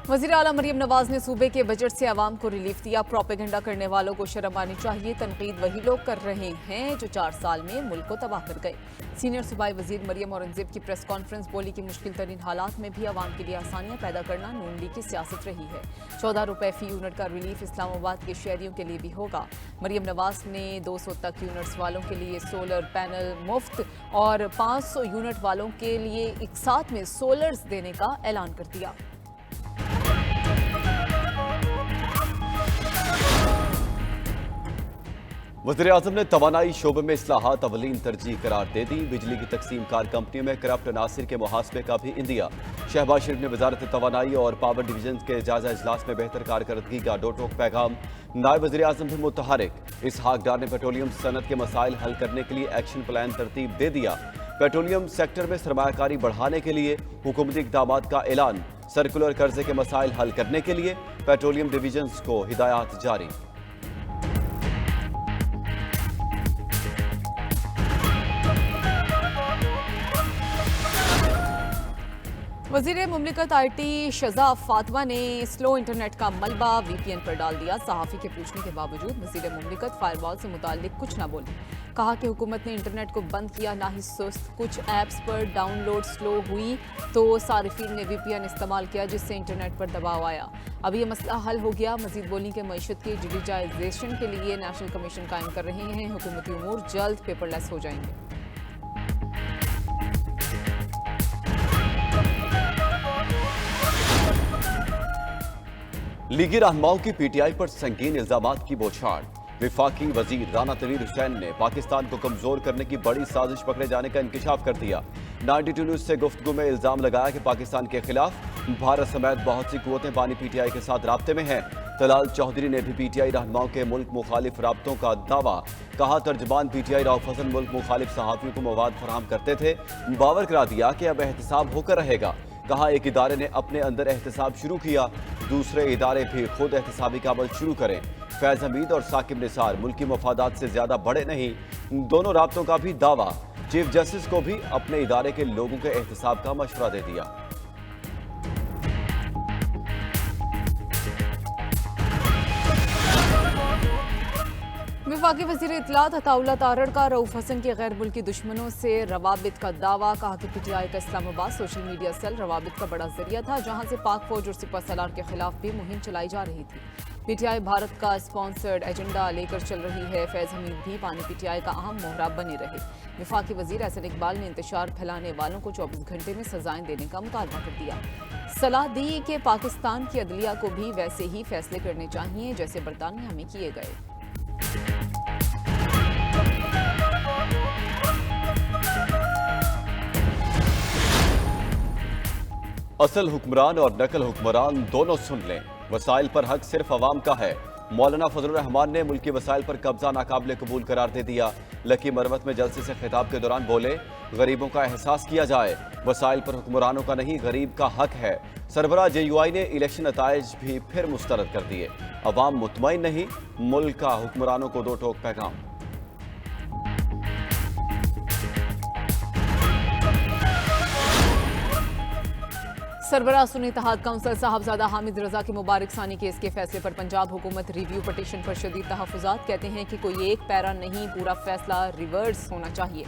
वज़ीर आला मरियम नवाज ने सूबे के बजट से आवाम को रिलीफ दिया। प्रोपेगेंडा करने वालों को शर्म आनी चाहिए। तनकीद वही लोग कर रहे हैं जो 4 साल में मुल्क को तबाह कर गए। सीनियर सूबाई वजीर मरियम औरंगजेब की प्रेस कॉन्फ्रेंस। बोली कि मुश्किल तरीन हालात में भी आवाम के लिए आसानियां पैदा करना नून लीग की सियासत रही है। 14 रुपए फी यूनिट का रिलीफ इस्लामाबाद के शहरियों के लिए भी होगा। मरियम नवाज ने 200 तक यूनिट्स वालों के लिए सोलर पैनल मुफ्त और 500 यूनिट वालों के लिए एक साथ में सोलर्स देने का ऐलान कर दिया। वज़ीर-ए-आज़म ने तवानाई शोबे में इस्लाहात अवलीन तरजीह करार दे दी। बिजली की तकसीम कार कंपनियों में करप्ट अनासिर के मुहासबे का भी इंदिया। शहबाज शरीफ ने वजारत तवानाई और पावर डिवीजन के जायजा इजलास में बेहतर कारकर्दगी का दो टोक पैगाम। नायब वज़ीर-ए-आज़म भी मुतहरिक। इसहाक डार ने पेट्रोलियम सनत के मसाइल हल करने के लिए एक्शन प्लान तरतीब दे दिया। पेट्रोलियम सेक्टर में सरमायाकारी बढ़ाने के लिए हुकूमती इक़दामात का ऐलान। सर्कुलर कर्जे के मसाइल हल करने के लिए पेट्रोलियम डिवीजन को हिदायत जारी। वज़ीर मुमलिकत आईटी शज़ा फातिमा ने स्लो इंटरनेट का मलबा वीपीएन पर डाल दिया। सहाफ़ी के पूछने के बावजूद वज़ीर मुमलिकत फायरवॉल से मुताल्लिक कुछ न बोली। कहा कि हुकूमत ने इंटरनेट को बंद किया, ना ही सुस्त। कुछ ऐप्स पर डाउनलोड स्लो हुई तो सारिफीन ने वीपीएन इस्तेमाल किया, जिससे इंटरनेट पर दबाव आया। अब ये मसला हल हो गया। मजीद बोली कि मईशत की डिजिटाइजेशन के लिए नेशनल कमीशन कायम कर रहे हैं। हुकूमती उमूर जल्द पेपरलेस हो जाएंगे। लीगी रहनुमाओं की पीटीआई पर संगीन इल्जामात की बौछार। विफाकी वजीर राना तनवीर हुसैन ने पाकिस्तान को कमजोर करने की बड़ी साजिश पकड़े जाने का इंकिशाफ कर दिया। 92 न्यूज से गुफ्तगू में इल्जाम लगाया कि पाकिस्तान के खिलाफ भारत समेत बहुत सी कुव्वतें पानी पीटीआई के साथ राब्ते में हैं। तलाल चौधरी ने भी पीटीआई रहनुमाओं के मुल्क मुखालिफ राब्तों का दावा। कहा तर्जमान पीटीआई राउफ हसन मुल्क मुखालिफ सहाफियों को मवाद फराहम करते थे। बावर करा दिया कि अब एहतसाब होकर रहेगा। कहा एक इदारे ने अपने अंदर एहतसाब शुरू किया, दूसरे इदारे भी खुद एहतसाबी का अमल शुरू करें। फैज हमीद और साकिब निसार मुल्की मफादात से ज्यादा बड़े नहीं, दोनों राब्तों का भी दावा। चीफ जस्टिस को भी अपने इदारे के लोगों के एहतसाब का मशवरा दे दिया। वफाकी वज़ीर इत्तलात अताउल्लाह तारड़ का रऊफ हसन के गैर मुल्की दुश्मनों से रवाबित का दावा। कहा कि पीटीआई का इस्लामाबाद सोशल मीडिया सेल रवाबित का बड़ा जरिया था, जहां से पाक फौज और सिपह सलार के खिलाफ भी मुहिम चलाई जा रही थी। पीटीआई भारत का स्पॉन्सर्ड एजेंडा लेकर चल रही है। फैज हमीद भी पानी पीटीआई का अहम मोहरा बने रहे। वफाकी वज़ीर एहसन इकबाल ने इंतशार फैलाने वालों को 24 घंटे में सजाएं देने का मुतालबा कर दिया। सलाह दी कि पाकिस्तान की अदलिया को भी वैसे ही फैसले करने चाहिए जैसे बरतानिया में किए गए। असल हुक्मरान और नकल हुक्मरान दोनों सुन लें। वसाइल पर हक सिर्फ अवाम का है। मौलाना फजलुर रहमान ने मुल्की वसाइल पर कब्जा नाकाबिले कबूल करार दे दिया। लकी मरवत में जलसे से खिताब के दौरान बोले, गरीबों का एहसास किया जाए। वसाइल पर हुक्मरानों का नहीं, गरीब का हक है। सरबराह JUI ने इलेक्शन नताइज भी फिर मुस्तरद कर दिए। अवाम मुतमईन नहीं, मुल्क का हुक्मरानों को दो टोक पैगाम। सरबराह सुन्नी इत्तेहाद काउंसिल साहबजादा हामिद रजा के मुबारक सानी केस के फैसले पर पंजाब हुकूमत रिव्यू पटिशन पर शदीद तहफ़्फ़ुज़ात। कहते हैं कि कोई एक पैरा नहीं, पूरा फैसला रिवर्स होना चाहिए।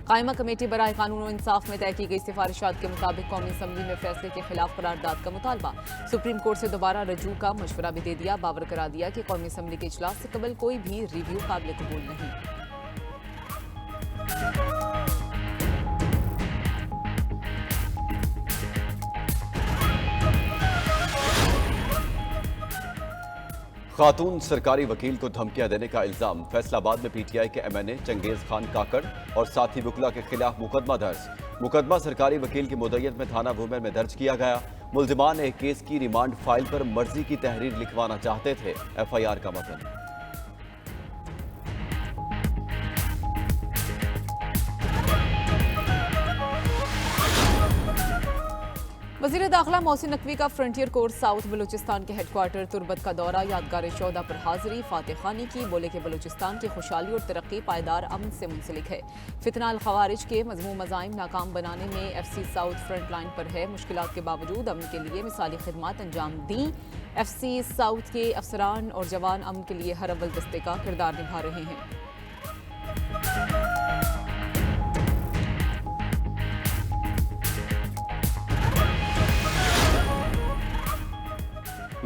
कायमा कमेटी बराए कानून और इंसाफ में तय की गई सिफारिशात के मुताबिक कौमी असम्बली में फैसले के खिलाफ करारदाद का मुतालबा। सुप्रीम कोर्ट से दोबारा रजू का मशवरा भी दे दिया। बावर करा दिया कि कौमी असम्बली के इजलास से कबल कोई भी रिव्यू काबिल कबूल नहीं। खातून सरकारी वकील को धमकियां देने का इल्जाम। फैसलाबाद में पीटीआई के MNA चंगेज खान काकड़ और साथी वकला के खिलाफ मुकदमा दर्ज। मुकदमा सरकारी वकील की मुद्दत में थाना वुमेन में दर्ज किया गया। मुल्जिमान एक केस की रिमांड फाइल पर मर्जी की तहरीर लिखवाना चाहते थे। FIR का मतन। वज़ीर दाखिला मोहसिन नकवी का फ्रंटियर कोर्स साउथ बलूचिस्तान के हेडक्वार्टर तुर्बत का दौरा, यादगार शोदा पर हाजिरी, फातह खानी की। बोले कि बलूचिस्तान की खुशहाली और तरक्की पायदार अमन से मुंसलिक है। फितना अल खवारिज के मजमूम मज़ाइम नाकाम बनाने में FC साउथ फ्रंट लाइन पर है। मुश्किलात के बावजूद अमन के लिए मिसाली खिदमात अंजाम दी। FC साउथ के अफसरान और जवान अमन के लिए हर अव्वल दस्ते का किरदार निभा रहे हैं।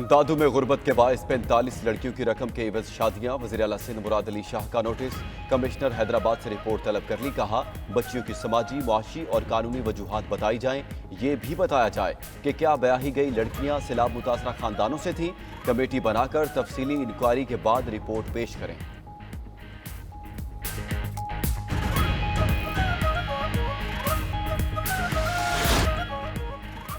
दादू में गुर्बत के बायस 45 लड़कियों की रकम के एवज शादियां। वज़ीर आला सिंध मुराद अली शाह का नोटिस। कमिश्नर हैदराबाद से रिपोर्ट तलब कर ली। कहा बच्चियों की समाजी, मुआशी और कानूनी वजूहात बताई जाएं। ये भी बताया जाए कि क्या ब्याही गई लड़कियां सैलाब मुतासरा खानदानों से थीं। कमेटी बनाकर तफसीली इंक्वायरी के बाद रिपोर्ट पेश करें।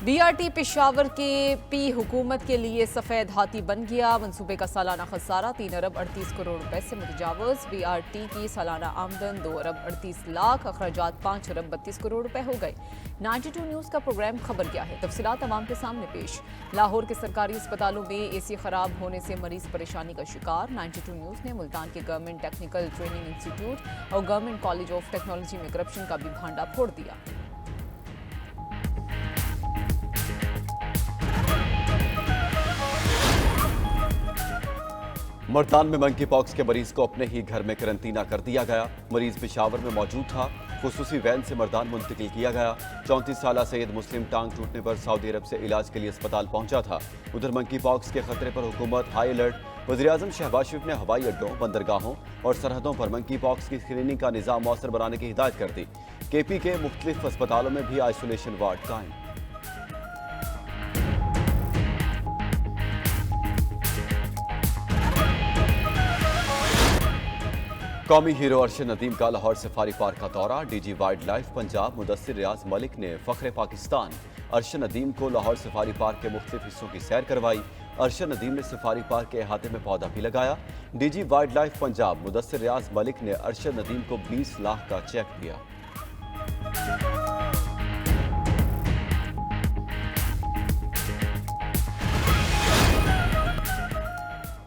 BRT पेशावर के पी हुकूमत के लिए सफ़ेद हाथी बन गया। मनसूबे का सालाना खसारा 3 अरब 38 करोड़ रुपए से मुतजावज। BRT की सालाना आमदन 2 अरब 38 लाख, अखराजात 5 अरब 32 करोड़ रुपए हो गए। 92 न्यूज़ का प्रोग्राम खबर क्या है, तफसीलात अवाम के सामने पेश। लाहौर के सरकारी अस्पतालों में AC खराब होने से मरीज परेशानी का शिकार। 92 न्यूज़ ने मुल्तान के गवर्नमेंट टेक्निकल ट्रेनिंग इंस्टीट्यूट और गवर्नमेंट कॉलेज ऑफ टेक्नोलॉजी में करप्शन का भी भांडा फोड़ दिया। मर्दान में मंकी पॉक्स के मरीज को अपने ही घर में करंटीना कर दिया गया। मरीज पेशावर में मौजूद था। खुसूसी वैन से मर्दान मुंतकिल किया गया। 34 साला सैयद मुस्लिम टांग टूटने पर सऊदी अरब से इलाज के लिए अस्पताल पहुंचा था। उधर मंकी पॉक्स के खतरे पर हुकूमत हाई अलर्ट। वज़ीर-ए-आज़म शहबाज शरीफ ने हवाई अड्डों, बंदरगाहों और सरहदों पर मंकी पॉक्स की स्क्रीनिंग का निज़ाम मौसर बनाने की हिदायत कर दी। KP के मुख्तलिफ अस्पतालों में भी आइसोलेशन वार्ड कायम। कौमी हीरो अरशद नदीम का लाहौर सफारी पार्क का दौरा। DG wild life Punjab Mudassir Riaz Malik ने फ़ख्र पाकिस्तान अरशद नदीम को लाहौर सफारी पार्क के मुख्तलिफ हिस्सों की सैर करवाई। अरशद नदीम ने सफारी पार्क के अहाते में पौधा भी लगाया। DG wild life Punjab Mudassir Riaz Malik ने अरशद नदीम को 20 लाख का चेक दिया।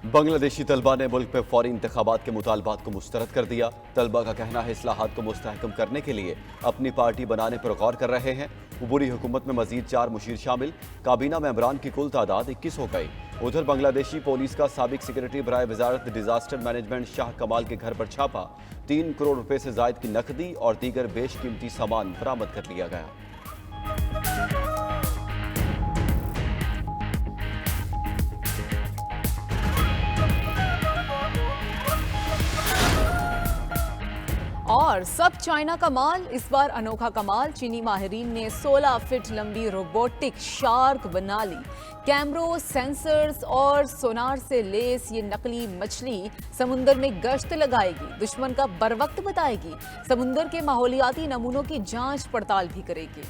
बांग्लादेशी तलबा ने मुल्क में फौरी इंतखाबात के मुतालबात को मुस्तरद कर दिया। तलबा का कहना है इस्लाहात को मुस्तहकम करने के लिए अपनी पार्टी बनाने पर गौर कर रहे हैं। उबूरी हुकूमत में मजीद 4 मुशीर शामिल। काबीना मेंबरान की कुल तादाद 21 हो गई। उधर बांग्लादेशी पुलिस का साबिक सेक्रेटरी बराए वजारत डिजास्टर मैनेजमेंट शाह कमाल के घर पर छापा। 3 करोड़ रुपए से जायद की नकदी और दीगर बेशकीमती सामान बरामद कर लिया गया। और सब चाइना का माल, इस बार अनोखा कमाल। चीनी माहिरीन ने 16 फीट लंबी रोबोटिक शार्क बना ली। कैमरों, सेंसर्स और सोनार से लेस ये नकली मछली समुंदर में गश्त लगाएगी, दुश्मन का बरवक्त बताएगी, समुंदर के माहौलियाती नमूनों की जांच पड़ताल भी करेगी।